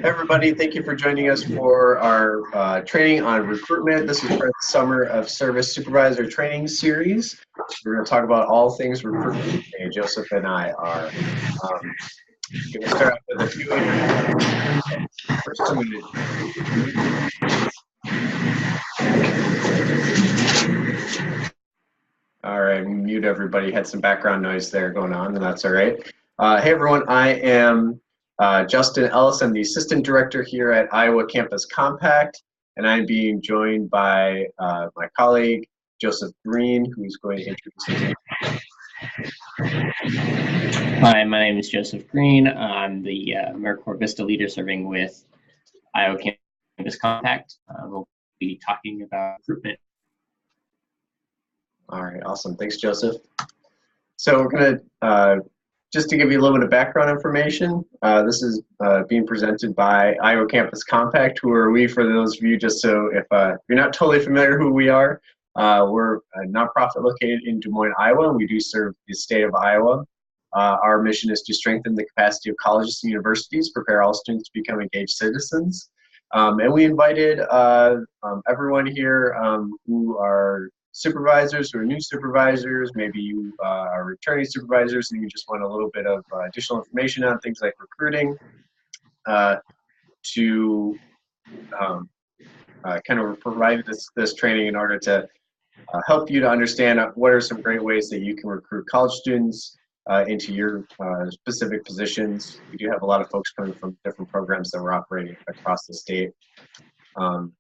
Everybody, thank you for joining us for our training on recruitment. This is for the Summer of Service Supervisor Training Series. We're going to talk about all things recruitment today. Joseph and I are going to start off with a few introductions. First, I'm going to all right, mute everybody. Had some background noise there going on, and that's all right. Hey everyone, I am Justin Ellis. I'm the Assistant Director here at Iowa Campus Compact, and I'm being joined by my colleague, Joseph Green, who's going to introduce himself. Hi, my name is Joseph Green. I'm the AmeriCorps Vista leader serving with Iowa Campus Compact. We'll be talking about recruitment. All right, awesome. Thanks, Joseph. So we're going to, just to give you a little bit of background information, this is being presented by Iowa Campus Compact. Who are we, for those of you, just so if you're not totally familiar who we are. We're a nonprofit located in Des Moines, Iowa, and we do serve the state of Iowa. Our mission is to strengthen the capacity of colleges and universities, prepare all students to become engaged citizens. And we invited everyone here who are supervisors, who are new supervisors, maybe you are returning supervisors and you just want a little bit of additional information on things like recruiting, to kind of provide this training in order to help you to understand what are some great ways that you can recruit college students into your specific positions. We do have a lot of folks coming from different programs that we're operating across the state.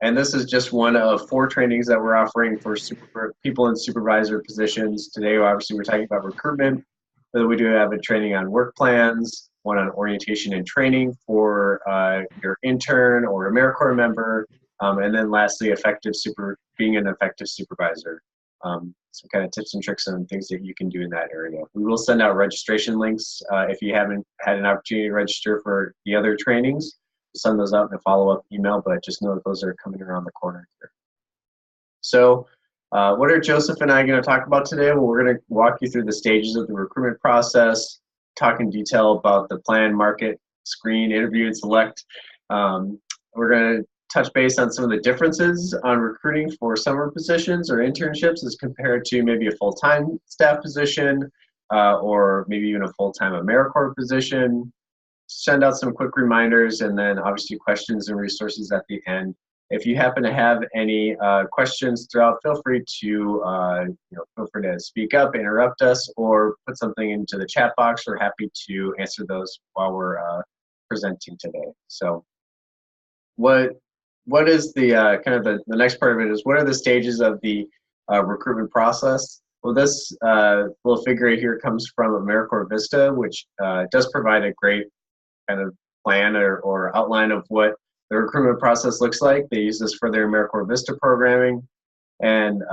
And this is just one of 4 trainings that we're offering for people in supervisor positions. Today, obviously, we're talking about recruitment, but we do have a training on work plans, one on orientation and training for your intern or AmeriCorps member, and then lastly, being an effective supervisor. Some kind of tips and tricks on things that you can do in that area. We will send out registration links if you haven't had an opportunity to register for the other trainings. Send those out in a follow-up email, but just know that those are coming around the corner here. So what are Joseph and I going to talk about today? Well, we're going to walk you through the stages of the recruitment process, talk in detail about the plan, market, screen, interview, and select. We're going to touch base on some of the differences on recruiting for summer positions or internships as compared to maybe a full-time staff position or maybe even a full-time AmeriCorps position. Send out some quick reminders, and then obviously questions and resources at the end. If you happen to have any questions throughout, feel free to speak up, interrupt us, or put something into the chat box. We're happy to answer those while we're presenting today. So what is the kind of the next part of it is, what are the stages of the recruitment process? Well, this little figure here comes from AmeriCorps Vista, which does provide a great kind of plan or outline of what the recruitment process looks like. They use this for their AmeriCorps Vista programming. And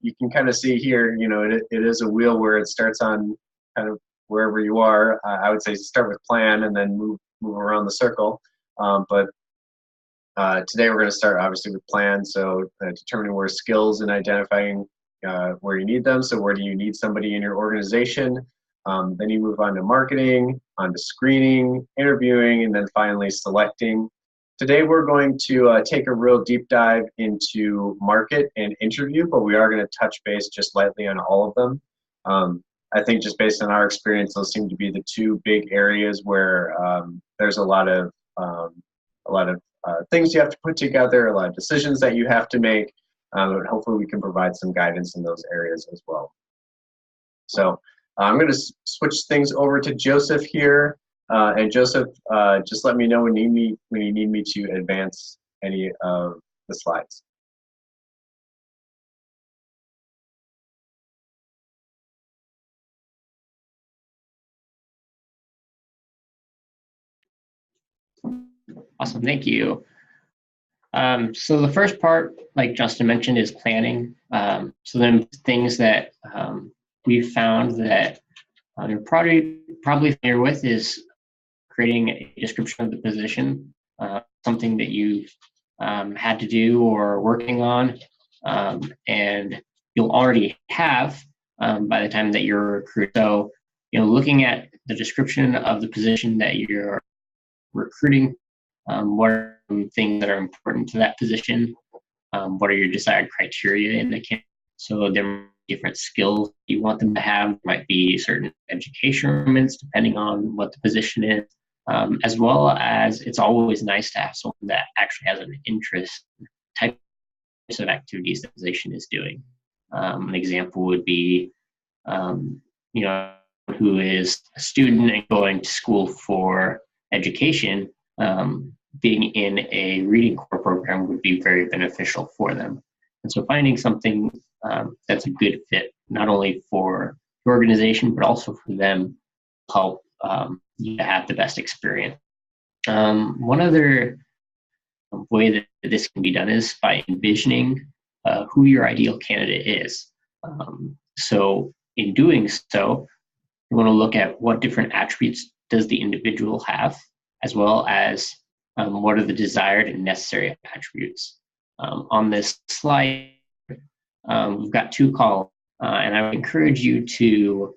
you can kind of see here, it is a wheel where it starts on kind of wherever you are. I would say start with plan and then move around the circle. But today we're going to start obviously with plan. So determining where skills and identifying where you need them. So where do you need somebody in your organization? Then you move on to marketing, on to screening, interviewing, and then finally selecting. Today we're going to take a real deep dive into market and interview, but we are going to touch base just lightly on all of them. I think just based on our experience, those seem to be the 2 big areas where there's a lot of things you have to put together, a lot of decisions that you have to make, and hopefully we can provide some guidance in those areas as well. So I'm going to switch things over to Joseph here, and Joseph, just let me know when you need me to advance any of the slides. Awesome, thank you. So the first part, like Justin mentioned, is planning. So then things that we've found that you're probably familiar with is creating a description of the position, something that you've had to do or working on, and you'll already have by the time that you're recruited. So, looking at the description of the position that you're recruiting. What are some things that are important to that position? What are your desired criteria in the candidate? So there are different skills you want them to have. There might be certain education requirements depending on what the position is, as well as it's always nice to have someone that actually has an interest in the types of activities the position is doing. An example would be, you know, who is a student and going to school for education, being in a reading corps program would be very beneficial for them. And so finding something that's a good fit, not only for the organization, but also for them, help you to have the best experience. One other way that this can be done is by envisioning who your ideal candidate is. So in doing so, you want to look at what different attributes does the individual have, as well as what are the desired and necessary attributes. On this slide, we've got two columns, and I would encourage you to,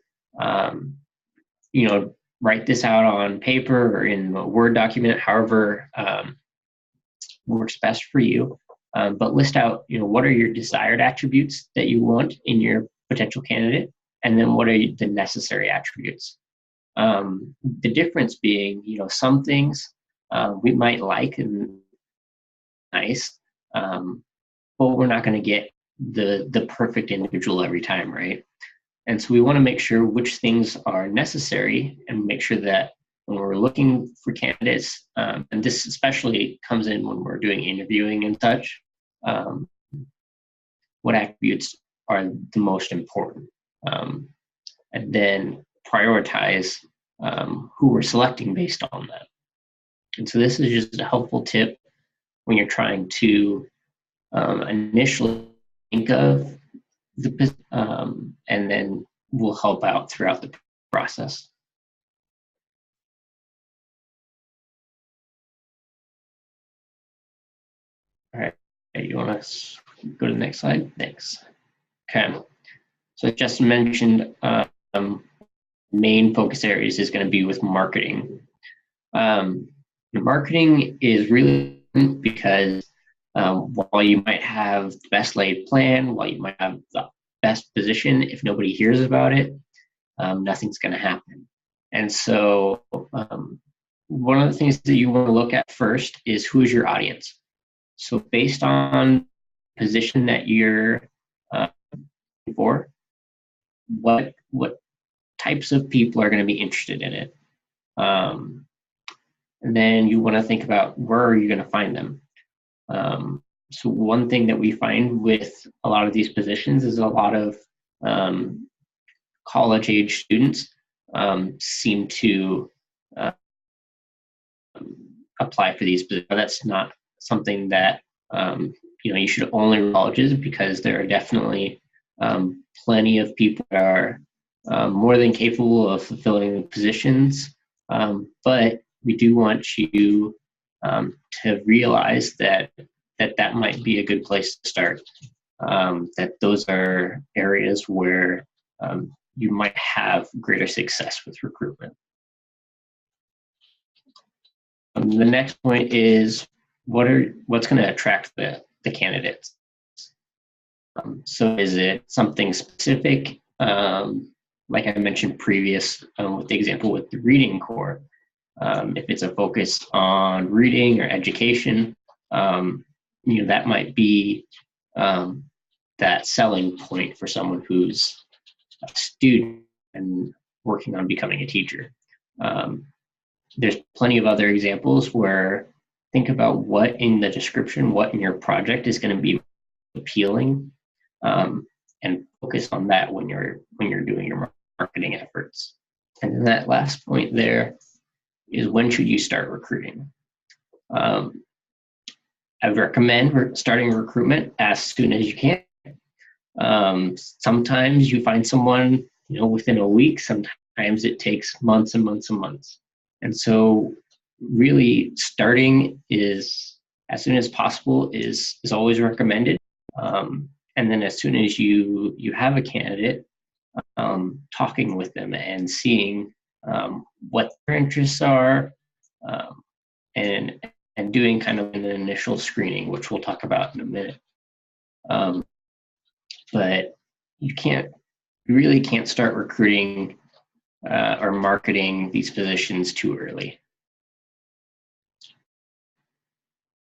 you know, write this out on paper or in a Word document, however works best for you. But list out, you know, what are your desired attributes that you want in your potential candidate, and then what are the necessary attributes. The difference being, you know, some things we might like and nice, but we're not going to get the perfect individual every time, right? And so we want to make sure which things are necessary and make sure that when we're looking for candidates, and this especially comes in when we're doing interviewing and such, what attributes are the most important, and then prioritize who we're selecting based on that. And so this is just a helpful tip when you're trying to initially think of the and then will help out throughout the process. All right, you want to go to the next slide? Thanks. Okay, so just mentioned, main focus areas is going to be with marketing. Marketing is really important because while you might have the best laid plan, while you might have the best position, if nobody hears about it, nothing's going to happen. And so one of the things that you want to look at first is who is your audience. So based on position that you're for, what types of people are going to be interested in it. And then you want to think about where are you going to find them. So one thing that we find with a lot of these positions is a lot of college-age students seem to apply for these positions. That's not something that you know, you should only read colleges, because there are definitely plenty of people that are more than capable of fulfilling the positions, but we do want you to realize that might be a good place to start, that those are areas where you might have greater success with recruitment. The next point is what's going to attract the candidates. So is it something specific, like I mentioned previous with the example with the reading corps? If it's a focus on reading or education, you know, that might be that selling point for someone who's a student and working on becoming a teacher. There's plenty of other examples where think about what in the description, what in your project is going to be appealing, and focus on that when you're doing your marketing efforts. And then that last point there is, when should you start recruiting? I would recommend starting recruitment as soon as you can. Sometimes you find someone, you know, within a week. Sometimes it takes months and months and months. And so really starting is as soon as possible is always recommended. And then as soon as you have a candidate, talking with them and seeing what their interests are, um, and doing kind of an initial screening, which we'll talk about in a minute. But you really can't start recruiting or marketing these positions too early.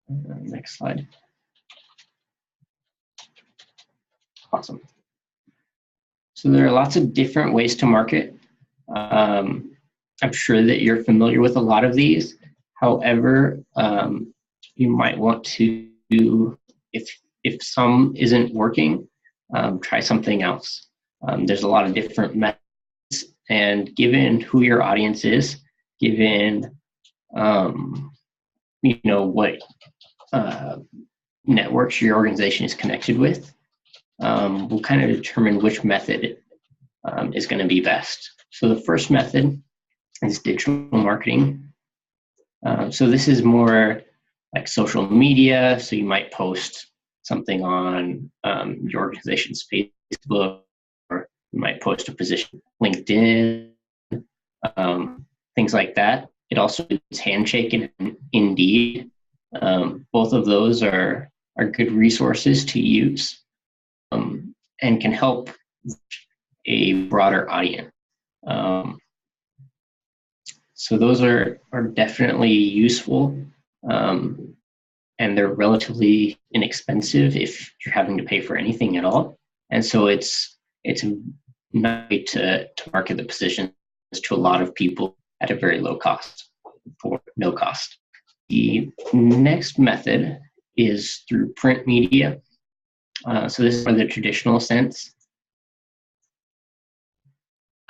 Next slide. Awesome. So there are lots of different ways to market. I'm sure that you're familiar with a lot of these. However, you might want to, if some isn't working, try something else. There's a lot of different methods, and given who your audience is, given what networks your organization is connected with, will kind of determine which method is going to be best. So the first method is digital marketing. So this is more like social media. So you might post something on your organization's Facebook, or you might post a position on LinkedIn, things like that. It also is Handshake and Indeed. Both of those are good resources to use and can help a broader audience. So those are definitely useful, and they're relatively inexpensive if you're having to pay for anything at all. And so it's a nice way to market the positions to a lot of people at a very low cost, for no cost. The next method is through print media. So this is for the traditional sense.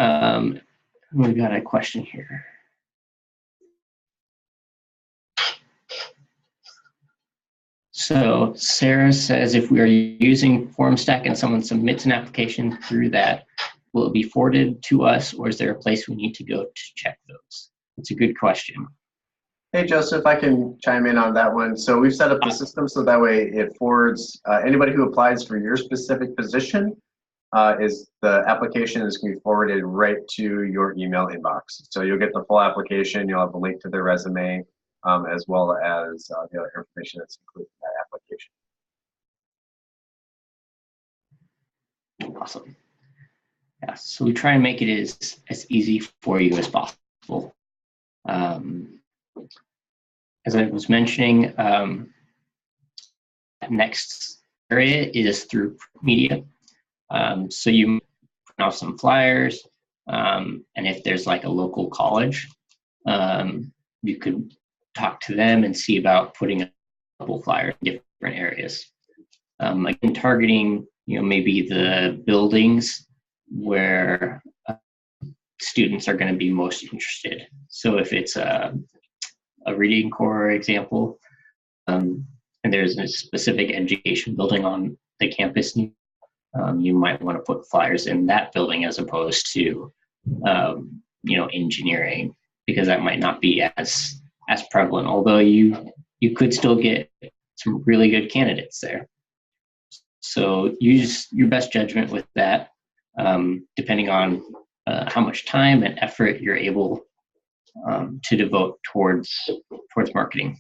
We've got a question here. So Sarah says, if we are using FormStack and someone submits an application through that, will it be forwarded to us, or is there a place we need to go to check those? It's a good question. Hey, Joseph, I can chime in on that one. So we've set up the system so that way it forwards anybody who applies for your specific position, the application is going to be forwarded right to your email inbox. So you'll get the full application, you'll have a link to their resume, as well as the other information that's included in that application. Awesome. Yeah, so we try and make it as easy for you as possible. As I was mentioning, next area is through media. So you print off some flyers, and if there's like a local college, you could talk to them and see about putting a couple flyers in different areas. Again, targeting maybe the buildings where students are going to be most interested. So if it's a reading corps example, and there's a specific education building on the campus, you might want to put flyers in that building as opposed to engineering, because that might not be as prevalent, although you could still get some really good candidates there. So use your best judgment with that, depending on how much time and effort you're able to devote towards marketing.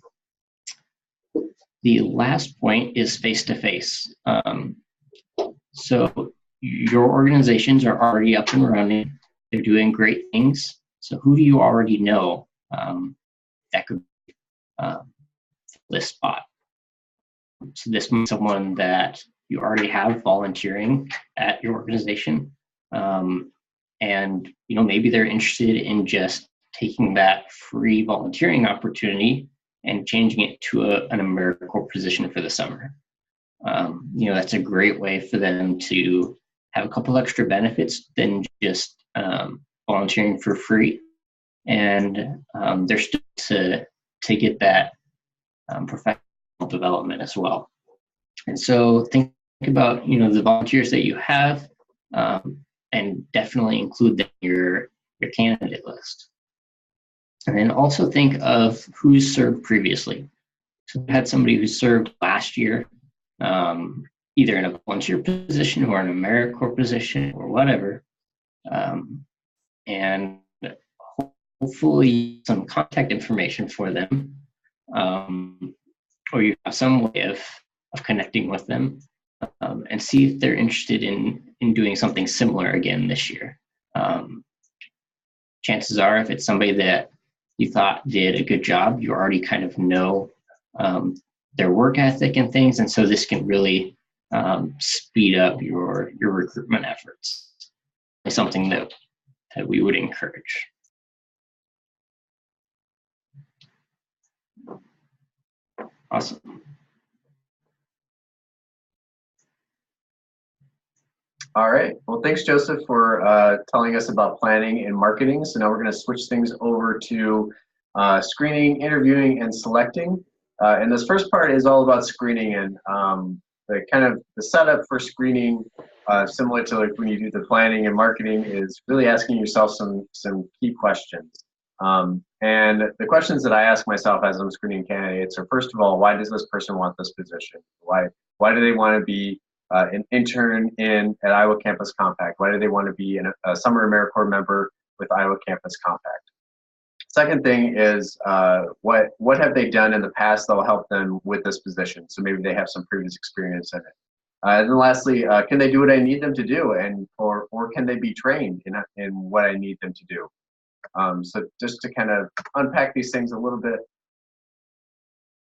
The last point is face-to-face. So your organizations are already up and running. They're doing great things. So who do you already know that could fill this spot? So this means someone that you already have volunteering at your organization, and maybe they're interested in just taking that free volunteering opportunity and changing it to an AmeriCorps position for the summer. That's a great way for them to have a couple extra benefits than just volunteering for free, and they're still to get that professional development as well. And so think about the volunteers that you have, and definitely include them in your candidate list. And then also think of who's served previously. So we had somebody who served last year, either in a volunteer position or an AmeriCorps position or whatever, and hopefully some contact information for them, or you have some way of connecting with them, and see if they're interested in doing something similar again this year. Chances are, if it's somebody that you thought did a good job, you already kind of know their work ethic and things, and so this can really speed up your recruitment efforts. It's something that we would encourage. Awesome. All right. Well, thanks, Joseph, for telling us about planning and marketing. So now we're going to switch things over to screening, interviewing, and selecting. And this first part is all about screening and the setup for screening, similar to like when you do the planning and marketing, is really asking yourself some key questions. And the questions that I ask myself as I'm screening candidates are, first of all, why does this person want this position? Why do they want to be an intern at Iowa Campus Compact? Why do they want to be a summer AmeriCorps member with Iowa Campus Compact? Second thing is, what have they done in the past that will help them with this position? So maybe they have some previous experience in it. And then lastly, can they do what I need them to do, or can they be trained in what I need them to do? So just to kind of unpack these things a little bit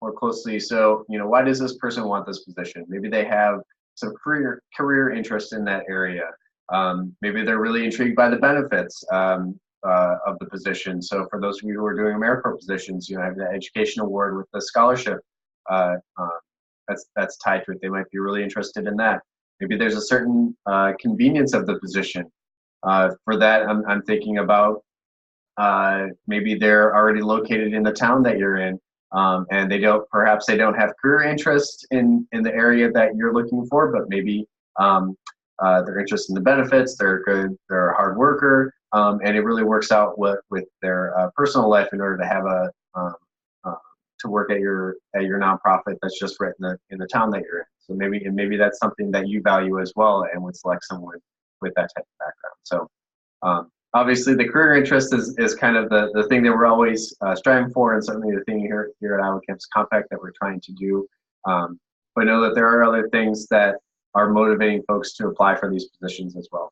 more closely. So, why does this person want this position? Maybe they have some career interest in that area. Maybe they're really intrigued by the benefits of the position. So for those of you who are doing AmeriCorps positions, have the education award with the scholarship that's tied to it. They might be really interested in that. Maybe there's a certain convenience of the position. For that, I'm thinking about maybe they're already located in the town that you're in, and perhaps they don't have career interest in the area that you're looking for, but maybe they're interested in the benefits. They're good. They're a hard worker, and it really works out with their personal life in order to have to work at your nonprofit that's just right in the town that you're in. So maybe that's something that you value as well, and would select someone with that type of background. So obviously, the career interest is kind of the thing that we're always striving for, and certainly the thing here at Iowa Campus Compact that we're trying to do. But know that there are other things that are motivating folks to apply for these positions as well.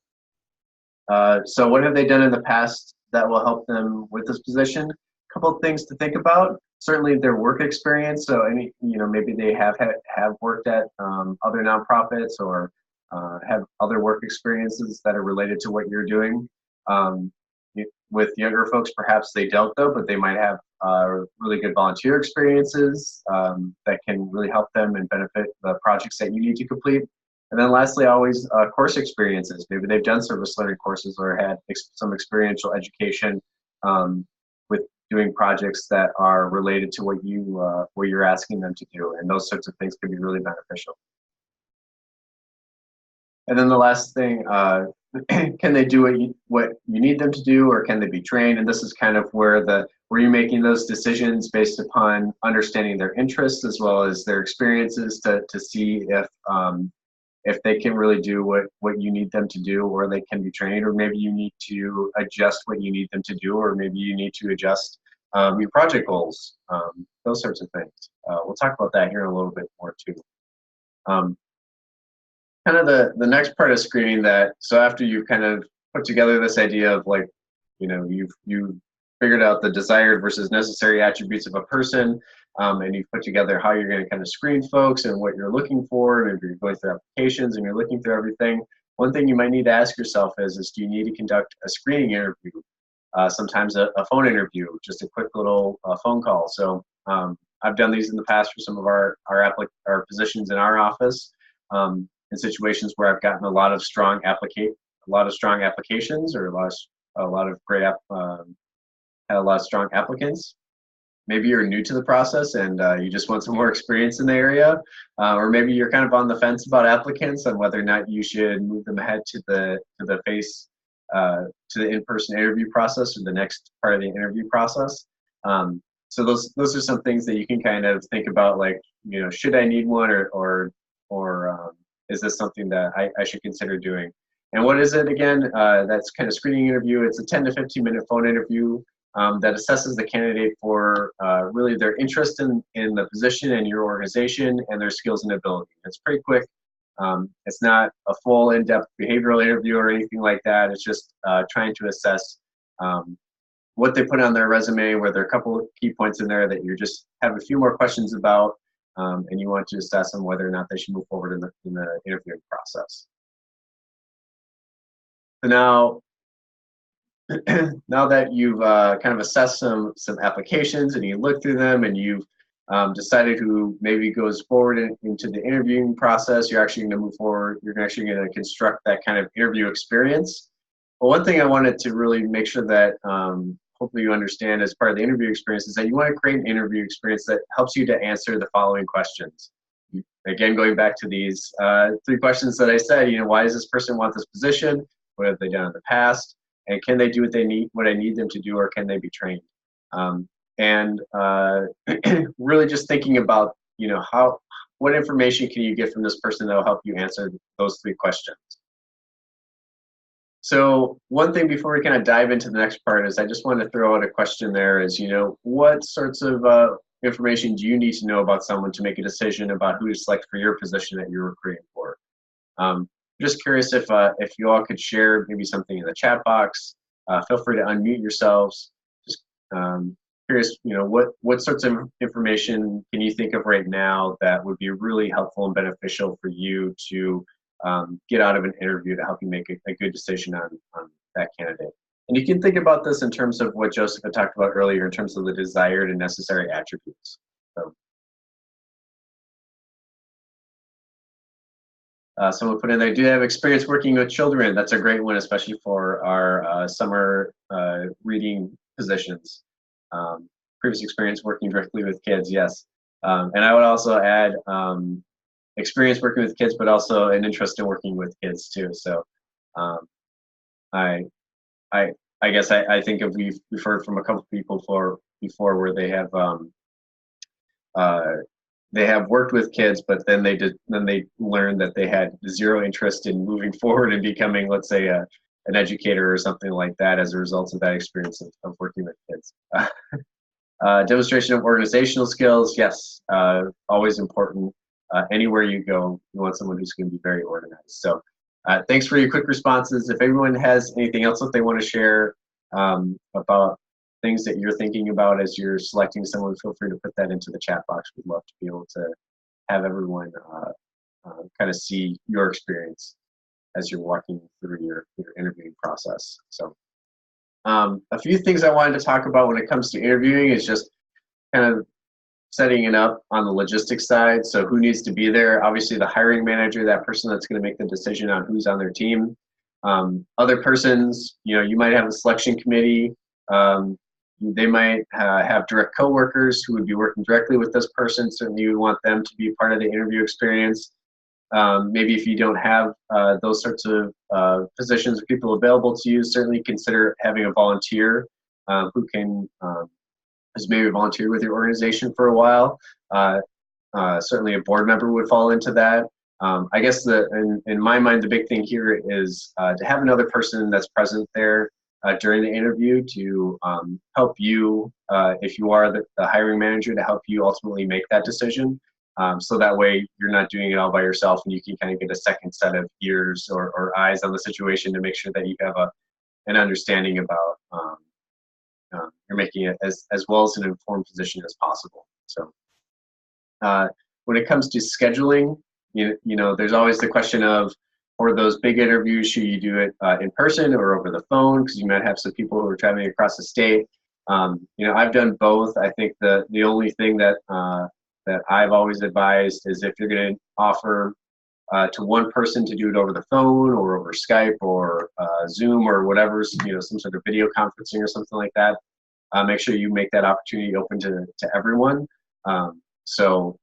So what have they done in the past that will help them with this position? A couple of things to think about. Certainly their work experience. So maybe they have worked at other nonprofits or have other work experiences that are related to what you're doing. With younger folks, perhaps they don't though, but they might have really good volunteer experiences that can really help them and benefit the projects that you need to complete. And then lastly, always course experiences. Maybe they've done service learning courses or had some experiential education with doing projects that are related to what you're asking them to do. And those sorts of things can be really beneficial. And then the last thing, can they do what you need them to do, or can they be trained? And this is kind of where you're making those decisions based upon understanding their interests as well as their experiences to see if they can really do what you need them to do, or they can be trained, or maybe you need to adjust what you need them to do, or maybe you need to adjust your project goals, those sorts of things. We'll talk about that here in a little bit more too. Kind of the next part of screening so after you've kind of put together this idea of you've figured out the desired versus necessary attributes of a person, and you've put together how you're going to kind of screen folks and what you're looking for, and if you're going through applications and you're looking through everything, one thing you might need to ask yourself is do you need to conduct a screening interview? Sometimes a phone interview, just a quick little phone call. So I've done these in the past for some of our positions in our office. In situations where I've gotten a lot of strong applications, or a lot of strong applicants. Maybe you're new to the process and you just want some more experience in the area, or maybe you're kind of on the fence about applicants and whether or not you should move them ahead to the in-person interview process, or the next part of the interview process. So those are some things that you can kind of think about, like, should I need one, or is this something that I should consider doing? And what is it again? That's kind of screening interview. It's a 10 to 15 minute phone interview. that assesses the candidate for really their interest in the position and your organization and their skills and ability. It's pretty quick. It's not a full in-depth behavioral interview or anything like that. It's just trying to assess what they put on their resume, where there are a couple of key points in there that you just have a few more questions about, and you want to assess them whether or not they should move forward in the interviewing process. So now that you've kind of assessed some applications and you look through them and you've decided who maybe goes forward into the interviewing process, you're actually going to move forward. You're actually going to construct that kind of interview experience. But one thing I wanted to really make sure that hopefully you understand as part of the interview experience is that you want to create an interview experience that helps you to answer the following questions. Again, going back to these 3 questions that I said, why does this person want this position? What have they done in the past? And can they do what I need them to do, or can they be trained? And really just thinking about, what information can you get from this person that will help you answer those 3 questions? So one thing before we kind of dive into the next part is I just wanted to throw out a question there is, what sorts of information do you need to know about someone to make a decision about who to select for your position that you're recruiting for? Just curious if you all could share maybe something in the chat box. Feel free to unmute yourselves. Just curious, what sorts of information can you think of right now that would be really helpful and beneficial for you to get out of an interview to help you make a good decision on that candidate? And you can think about this in terms of what Joseph had talked about earlier in terms of the desired and necessary attributes. So, someone put in there, do you have experience working with children? That's a great one, especially for our summer reading positions. Previous experience working directly with kids, yes. And I would also add experience working with kids, but also an interest in working with kids too. So I guess I think if we've heard from a couple of people before where they have worked with kids, but then they learned that they had 0 interest in moving forward and becoming, let's say, an educator or something like that as a result of that experience of working with kids. Demonstration of organizational skills, yes, always important. Anywhere you go, you want someone who's going to be very organized. So thanks for your quick responses. If everyone has anything else that they want to share about things that you're thinking about as you're selecting someone, feel free to put that into the chat box. We'd love to be able to have everyone kind of see your experience as you're walking through your interviewing process. So a few things I wanted to talk about when it comes to interviewing is just kind of setting it up on the logistics side. So who needs to be there? Obviously the hiring manager, that person that's going to make the decision on who's on their team. Other persons, you might have a selection committee. They might have direct coworkers who would be working directly with this person. Certainly you would want them to be part of the interview experience. Maybe if you don't have those sorts of positions or people available to you, certainly consider having a volunteer who has maybe volunteered with your organization for a while. Certainly a board member would fall into that. I guess in my mind, the big thing here is to have another person that's present there during the interview to help you, if you are the hiring manager, to help you ultimately make that decision. So that way you're not doing it all by yourself, and you can kind of get a second set of ears or eyes on the situation to make sure that you have an understanding about you're making it as well as an informed position as possible. So when it comes to scheduling, there's always the question of, for those big interviews, should you do it in person or over the phone? Because you might have some people who are traveling across the state. I've done both. I think the only thing that I've always advised is if you're going to offer to one person to do it over the phone or over Skype or Zoom or whatever, some sort of video conferencing or something like that, make sure you make that opportunity open to everyone. So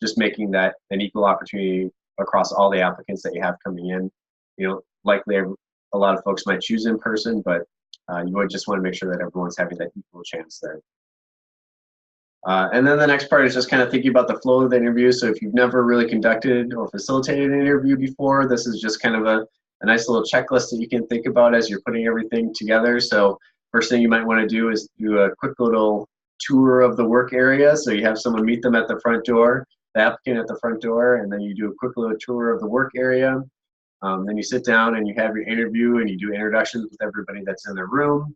just making that an equal opportunity across all the applicants that you have coming in. Likely a lot of folks might choose in person, but you would just want to make sure that everyone's having that equal chance there. And then the next part is just kind of thinking about the flow of the interview. So if you've never really conducted or facilitated an interview before, this is just kind of a nice little checklist that you can think about as you're putting everything together. So First thing you might want to do is do a quick little tour of the work area. So you have someone meet them at the front door, the applicant at the front door, and then you do a quick little tour of the work area. Then you sit down and you have your interview and you do introductions with everybody that's in the room.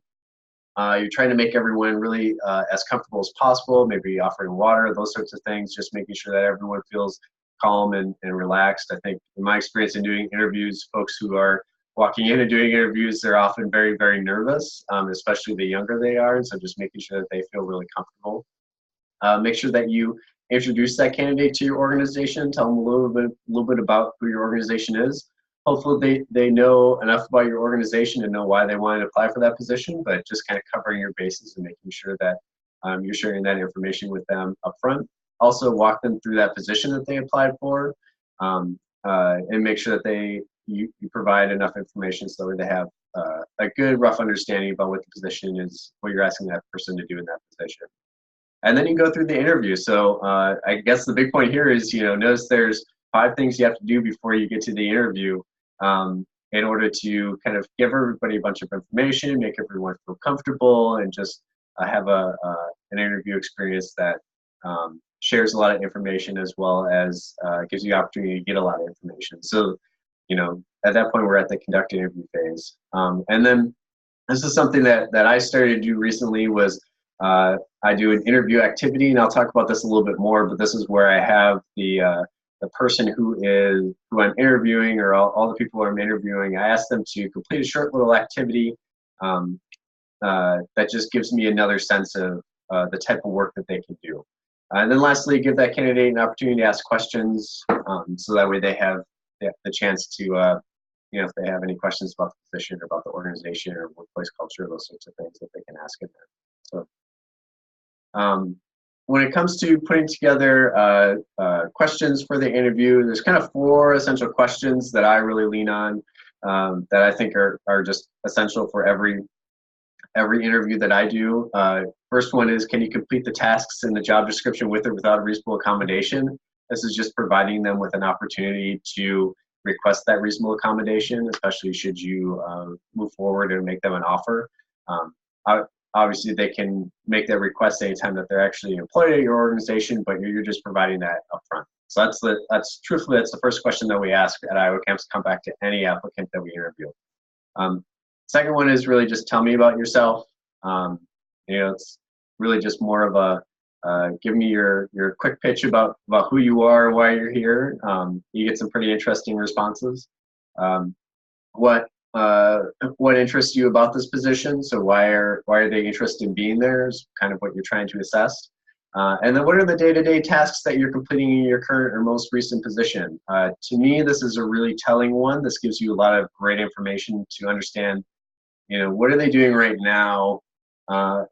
You're trying to make everyone really as comfortable as possible, maybe offering water, those sorts of things, just making sure that everyone feels calm and relaxed. I think in my experience in doing interviews, folks who are walking in and doing interviews, they're often very, very nervous, especially the younger they are. And so just making sure that they feel really comfortable. Make sure that you introduce that candidate to your organization, tell them a little bit about who your organization is. Hopefully they know enough about your organization and know why they wanted to apply for that position, but just kind of covering your bases and making sure that you're sharing that information with them up front. Also walk them through that position that they applied for, and make sure that you provide enough information so that they have a good rough understanding about what the position is, what you're asking that person to do in that position. And then you go through the interview. So I guess the big point here is, notice there's 5 things you have to do before you get to the interview in order to kind of give everybody a bunch of information, make everyone feel comfortable, and just have an interview experience that shares a lot of information as well as gives you the opportunity to get a lot of information. So, at that point, we're at the conduct interview phase. And then this is something that I started to do recently was I do an interview activity, and I'll talk about this a little bit more, but this is where I have the person who I'm interviewing, or all the people who I'm interviewing, I ask them to complete a short little activity that just gives me another sense of the type of work that they can do. And then lastly, give that candidate an opportunity to ask questions, so that way they have the chance to, if they have any questions about the position or about the organization or workplace culture, those sorts of things that they can ask in there. So when it comes to putting together questions for the interview, there's kind of 4 essential questions that I really lean on that I think are just essential for every interview that I do. First one is, can you complete the tasks in the job description with or without a reasonable accommodation? This is just providing them with an opportunity to request that reasonable accommodation, especially should you move forward and make them an offer. Obviously, they can make that request anytime that they're actually employed at your organization, but you're just providing that upfront. So that's truthfully, that's the first question that we ask at Iowa Camps, come back to any applicant that we interview. Second one is really just tell me about yourself. It's really just more of a give me your quick pitch about who you are, why you're here. You get some pretty interesting responses. What interests you about this position? So why are they interested in being there is kind of what you're trying to assess. And then what are the day-to-day tasks that you're completing in your current or most recent position? To me, this is a really telling one. This gives you a lot of great information to understand, what are they doing right now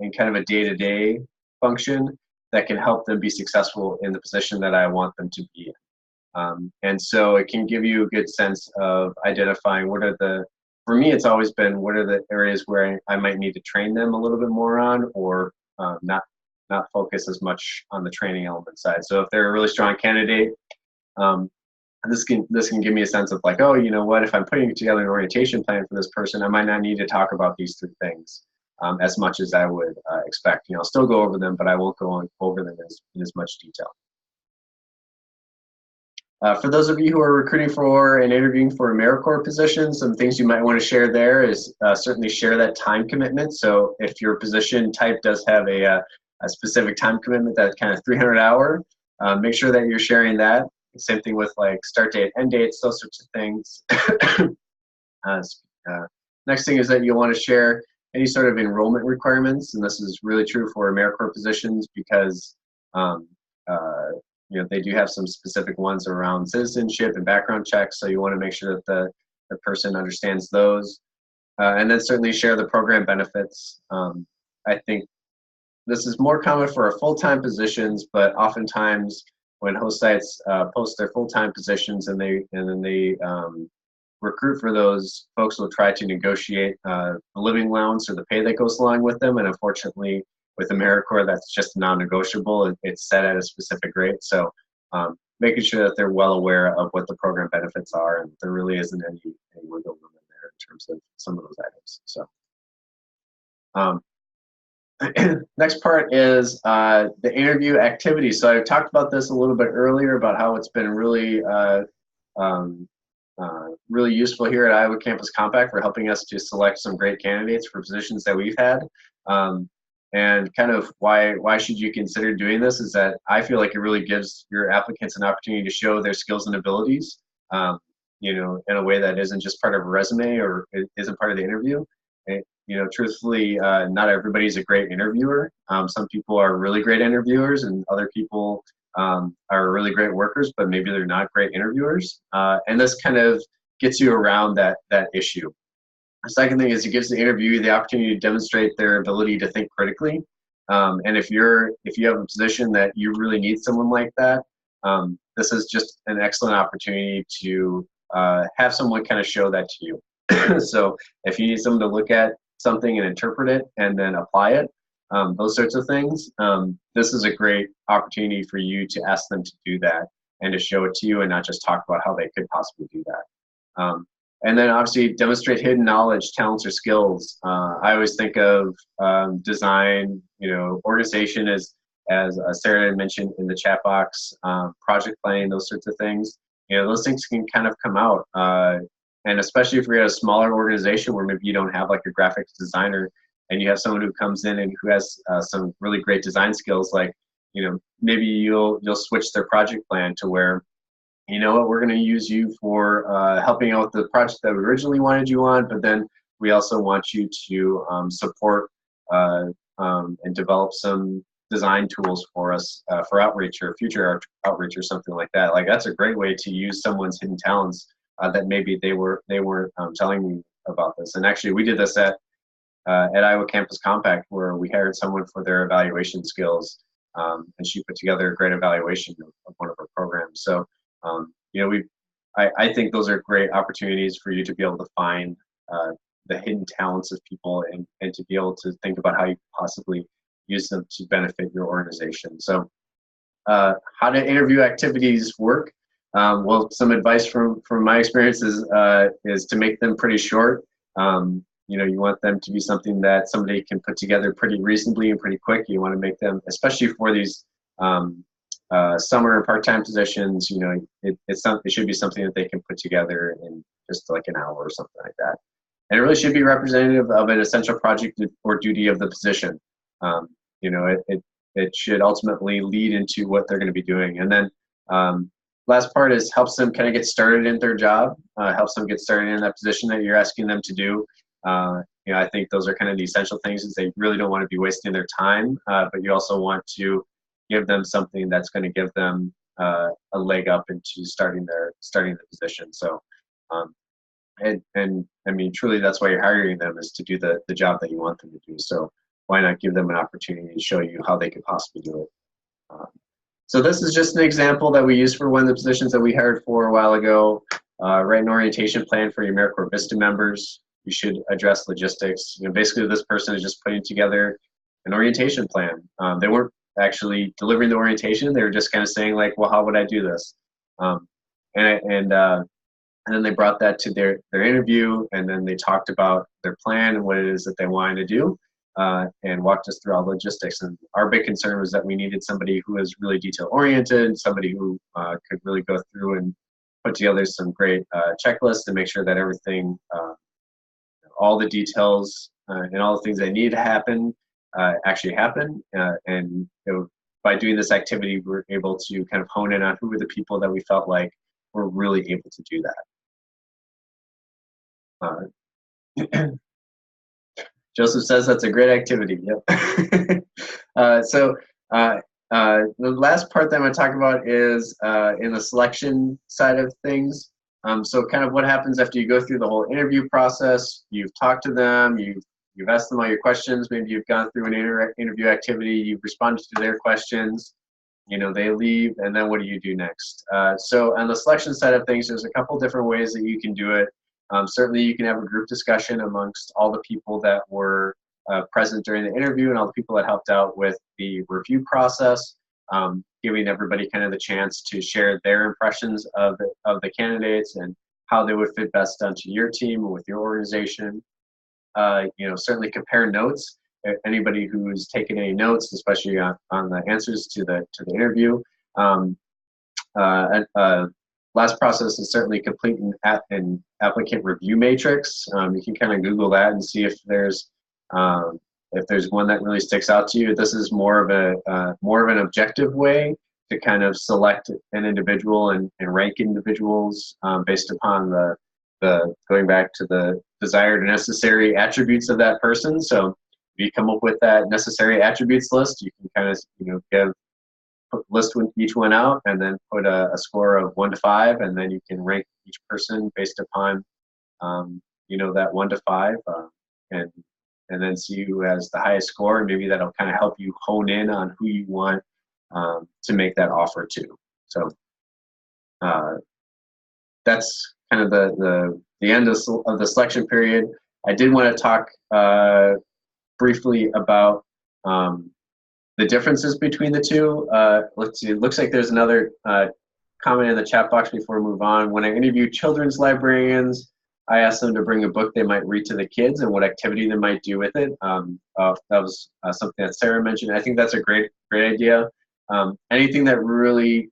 in kind of a day-to-day function that can help them be successful in the position that I want them to be in. And so it can give you a good sense of identifying for me, it's always been what are the areas where I might need to train them a little bit more on, or not focus as much on the training element side. So if they're a really strong candidate, this can give me a sense of like, oh, you know what, if I'm putting together an orientation plan for this person, I might not need to talk about these 3 things as much as I would expect. I'll still go over them, but I won't go over them in as much detail. For those of you who are recruiting for and interviewing for AmeriCorps positions, some things you might want to share there is certainly share that time commitment. So if your position type does have a specific time commitment, that kind of 300-hour, make sure that you're sharing that. Same thing with like start date, end dates, those sorts of things. Next thing is that you'll want to share any sort of enrollment requirements, and this is really true for AmeriCorps positions because they do have some specific ones around citizenship and background checks, so you want to make sure that the person understands those. And then certainly share the program benefits. I think this is more common for our full-time positions, but oftentimes when host sites post their full-time positions and then they recruit for those, folks will try to negotiate the living allowance or the pay that goes along with them, and unfortunately, with AmeriCorps, that's just non-negotiable. It's set at a specific rate. So making sure that they're well aware of what the program benefits are, and there really isn't any wiggle room in there in terms of some of those items. So Um, next part is the interview activity. So I talked about this a little bit earlier about how it's been really um, really useful here at Iowa Campus Compact for helping us to select some great candidates for positions that we've had. And kind of why should you consider doing this is that I feel like it really gives your applicants an opportunity to show their skills and abilities, you know, in a way that isn't just part of a resume or it isn't part of the interview. And, you know, truthfully, not everybody's a great interviewer. Some people are really great interviewers, and other people are really great workers, but maybe they're not great interviewers. And this kind of gets you around that issue. The second thing is it gives the interviewee the opportunity to demonstrate their ability to think critically. And if you have a position that you really need someone like that, this is just an excellent opportunity to have someone kind of show that to you. So if you need someone to look at something and interpret it and then apply it, those sorts of things, this is a great opportunity for you to ask them to do that and to show it to you and not just talk about how they could possibly do that. And then obviously demonstrate hidden knowledge, talents, or skills. I always think of design, you know, organization as Sarah had mentioned in the chat box, project planning, those sorts of things. You know, those things can kind of come out. And especially if you're at a smaller organization where maybe you don't have like a graphics designer and you have someone who comes in and who has some really great design skills, like, you know, maybe you'll switch their project plan to where, you know what, we're going to use you for helping out with the project that we originally wanted you on, but then we also want you to support and develop some design tools for us for outreach or future outreach or something like that. Like, that's a great way to use someone's hidden talents that maybe they weren't telling me about this. And actually, we did this at Iowa Campus Compact, where we hired someone for their evaluation skills, and she put together a great evaluation of one of our programs. So, you know, I think those are great opportunities for you to be able to find the hidden talents of people and to be able to think about how you possibly use them to benefit your organization. So, how do interview activities work? Well, some advice from my experience is to make them pretty short. You know, you want them to be something that somebody can put together pretty reasonably and pretty quick. You want to make them, especially for these summer and part-time positions, you know, it should be something that they can put together in just like an hour or something like that. And it really should be representative of an essential project or duty of the position. You know, it should ultimately lead into what they're going to be doing. And then last part is helps them kind of get started in their job, helps them get started in that position that you're asking them to do. You know, I think those are kind of the essential things, is they really don't want to be wasting their time, but you also want to give them something that's going to give them a leg up into starting the position. So, and I mean, truly, that's why you're hiring them, is to do the job that you want them to do. So why not give them an opportunity to show you how they could possibly do it? So this is just an example that we used for one of the positions that we hired for a while ago. Write an orientation plan for your AmeriCorps Vista members. You should address logistics. You know, basically, this person is just putting together an orientation plan. They weren't actually delivering the orientation. They were just kind of saying, like, well, how would I do this? And then they brought that to their interview, and then they talked about their plan and what it is that they wanted to do, and walked us through all the logistics. And our big concern was that we needed somebody who was really detail-oriented, somebody who could really go through and put together some great checklists to make sure that everything, all the details and all the things that need to happen actually happen. And you know, by doing this activity, we're able to kind of hone in on who were the people that we felt like were really able to do that. Joseph says that's a great activity. Yep. So the last part that I'm going to talk about is in the selection side of things. So kind of what happens after you go through the whole interview process. You've talked to them, you've asked them all your questions, maybe you've gone through an interview activity, you've responded to their questions, you know, they leave, and then what do you do next? So on the selection side of things, there's a couple different ways that you can do it. Certainly you can have a group discussion amongst all the people that were present during the interview and all the people that helped out with the review process, giving everybody kind of the chance to share their impressions of the candidates and how they would fit best onto your team and with your organization. You know, certainly compare notes. anybody who's taken any notes, especially on the answers to the interview. Last process is certainly complete an applicant review matrix. You can kind of Google that and see if there's one that really sticks out to you. This is more of an objective way to kind of select an individual and rank individuals based upon the going back to the desired and necessary attributes of that person. So if you come up with that necessary attributes list, you can kind of list each one out and then put a score of 1 to 5, and then you can rank each person based upon that 1 to 5, and then see who has the highest score, and maybe that'll kind of help you hone in on who you want to make that offer to. So that's kind of the end of the selection period. I did want to talk briefly about the differences between the two. Let's see, it looks like there's another comment in the chat box before we move on. When I interview children's librarians, I ask them to bring a book they might read to the kids and what activity they might do with it. That was something that Sarah mentioned. I think that's a great idea. Anything that really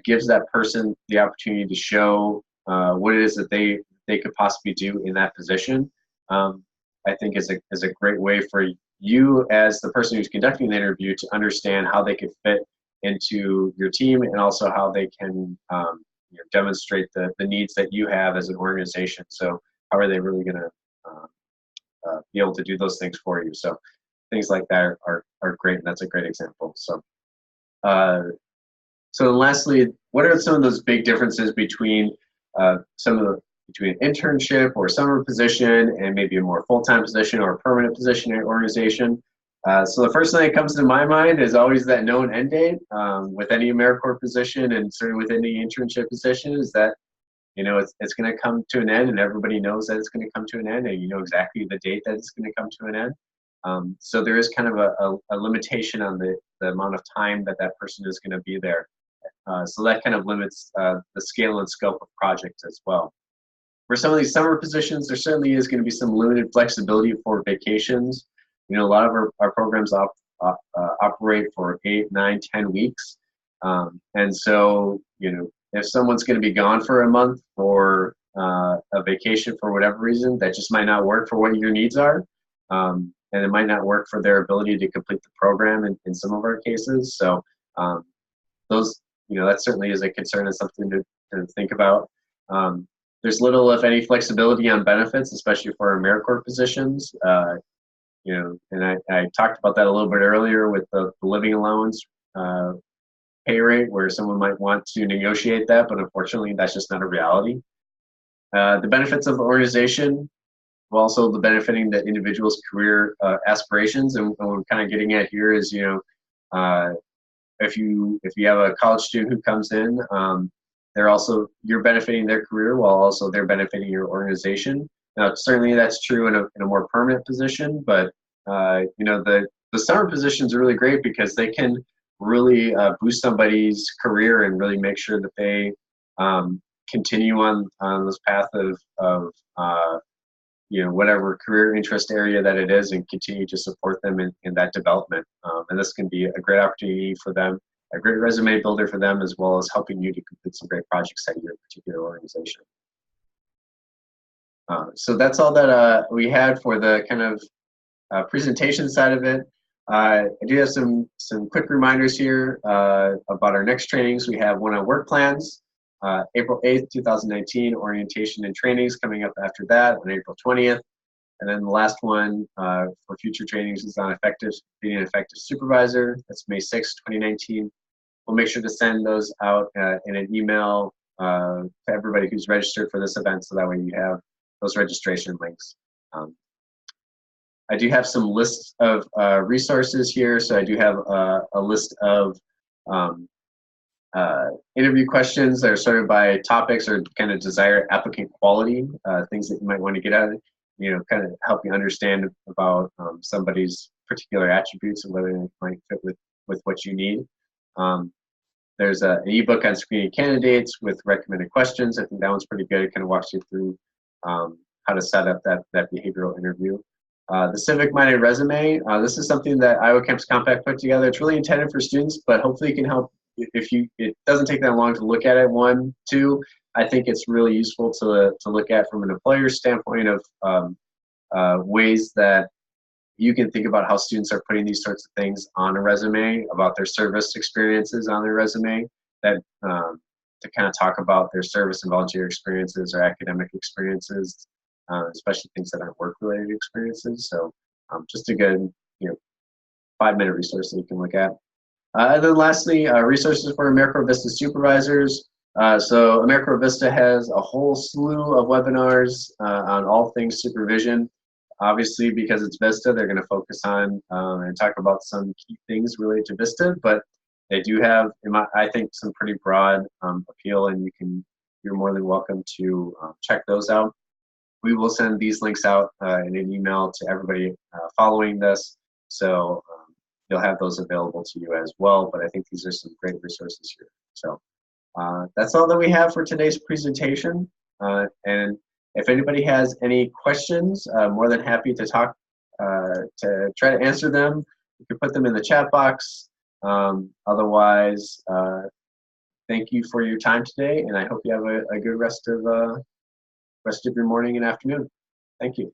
gives that person the opportunity to show what it is that they could possibly do in that position, I think is a great way for you as the person who's conducting the interview to understand how they could fit into your team, and also how they can demonstrate the needs that you have as an organization. So how are they really going to be able to do those things for you? So things like that are great, and that's a great example. So so lastly, what are some of those big differences between between an internship or summer position and maybe a more full-time position or a permanent position in an organization? So the first thing that comes to my mind is always that known end date with any AmeriCorps position, and certainly with any internship position, is that it's going to come to an end, and everybody knows that it's going to come to an end, and you know exactly the date that it's going to come to an end. So there is kind of a limitation on the amount of time that person is going to be there. So that kind of limits the scale and scope of projects as well. For some of these summer positions, there certainly is going to be some limited flexibility for vacations. A lot of our programs operate for 8, 9, 10 weeks. And so, if someone's going to be gone for a month for a vacation for whatever reason, that just might not work for what your needs are. And it might not work for their ability to complete the program in some of our cases. So that certainly is a concern and something to think about. There's little, if any, flexibility on benefits, especially for AmeriCorps positions. And I talked about that a little bit earlier with the living allowance pay rate, where someone might want to negotiate that, but unfortunately, that's just not a reality. The benefits of the organization, also the benefiting the individual's career aspirations, and what we're kind of getting at here is, if you have a college student who comes in, you're benefiting their career while also they're benefiting your organization. Now, certainly that's true in a more permanent position, but the summer positions are really great because they can really boost somebody's career and really make sure that they continue on this path of whatever career interest area that it is, and continue to support them in that development. And this can be a great opportunity for them, a great resume builder for them, as well as helping you to complete some great projects at your particular organization. So that's all that we had for the kind of presentation side of it. I do have some quick reminders here about our next trainings. We have one on work plans, April 8th, 2019, orientation and trainings coming up after that on April 20th. And then the last one for future trainings is on being an effective supervisor. That's May 6th, 2019. We'll make sure to send those out in an email to everybody who's registered for this event, so that way you have those registration links. I do have some lists of resources here. So I do have a list of interview questions that are sorted by topics or kind of desired applicant quality, things that you might want to get at it, kind of help you understand about somebody's particular attributes and whether they might fit with what you need. There's an ebook on screening candidates with recommended questions. I think that one's pretty good. It kind of walks you through how to set up that behavioral interview. The civic-minded resume, this is something that Iowa Campus Compact put together. It's really intended for students, but hopefully it can help it doesn't take that long to look at it. One, two, I think it's really useful to look at from an employer standpoint of ways that you can think about how students are putting these sorts of things on a resume, about their service experiences on their resume, that to kind of talk about their service and volunteer experiences or academic experiences, especially things that aren't work-related experiences. So just a good 5-minute resource that you can look at. And then lastly, resources for AmeriCorps Vista supervisors. So AmeriCorps Vista has a whole slew of webinars on all things supervision. Obviously, because it's Vista, they're going to focus on and talk about some key things related to Vista, but they do have, I think, some pretty broad appeal, and you're more than welcome to check those out. We will send these links out in an email to everybody following this, so you'll have those available to you as well, but I think these are some great resources here. So that's all that we have for today's presentation, and if anybody has any questions, more than happy to talk, to try to answer them. You can put them in the chat box. Otherwise, thank you for your time today, and I hope you have a good rest of your morning and afternoon. Thank you.